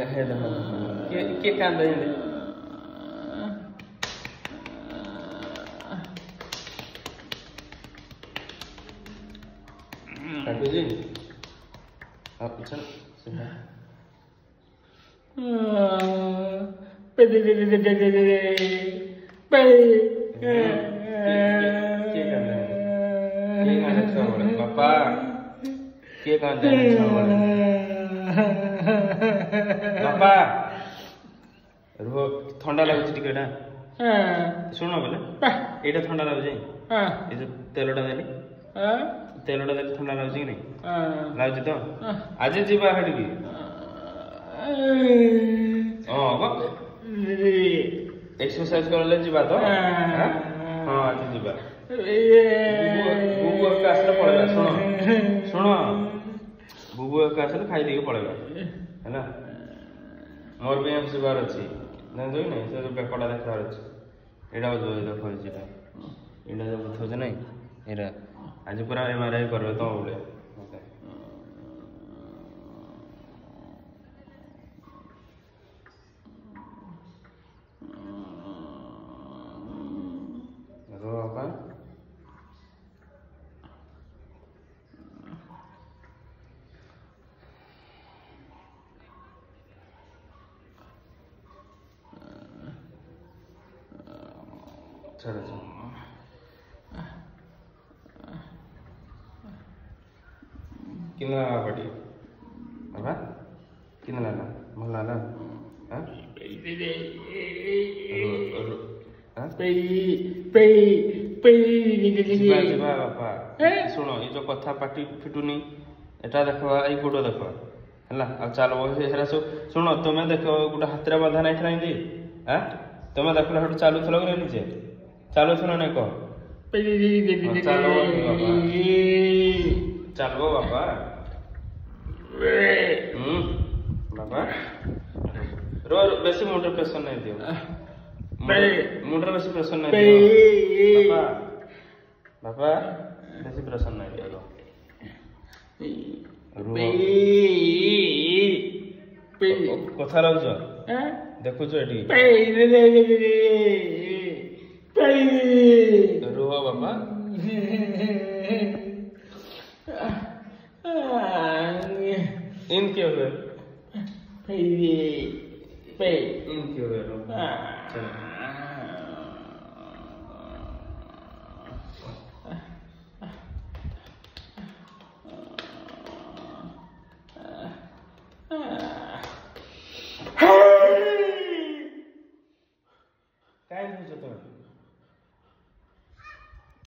हे देखो के कांदा है काटू जी आप चल सीधा पे पापा के कांदा बापा रुह ठंडा लगुच टिके ना शुण बोले एटा ठंडा लगुच ए जो तेलटा देली तेलटा देली ठंडा लगुच कि नहीं लगुच तो आज जीवा हट की एक्सरसाइज करले जीवा तो हां आज जीवा बुबु का आसले पळेला शुण बुबु का आसले खाई देके पळेला है ना मोर भी एमसी बार अच्छी ना जोई नहीं से बेकड़ा देखार अच्छी एटा जो देखो जी एटा जो बुझो जे नहीं एरा आज पूरा एमआरआई करबे तो बोले रो बाबा चलो कितना पड़ी बाबा कितना लाना मन लाना हाँ बापा शुण ये जो कथा पाटी फिटुनी एटा देखो आई गोड़ देख है चलो हेरा सब शुण तुम्हें देख गोटे हाथ बाधा नहीं थी हाँ तुम्हें देख चालू थल कि निजे चालू थल ना कह चलो बापा बापा रो बेसी मुंडे प्रेशर नहीं दियो मुंडे बेसी प्रेशर नहीं दियो बापा बापा बेसी प्रेशर नहीं दियो रो कथा लाउछ देखुछ एटी रुह बापा इन क्यों हुए इन क्यों हुए चलो काय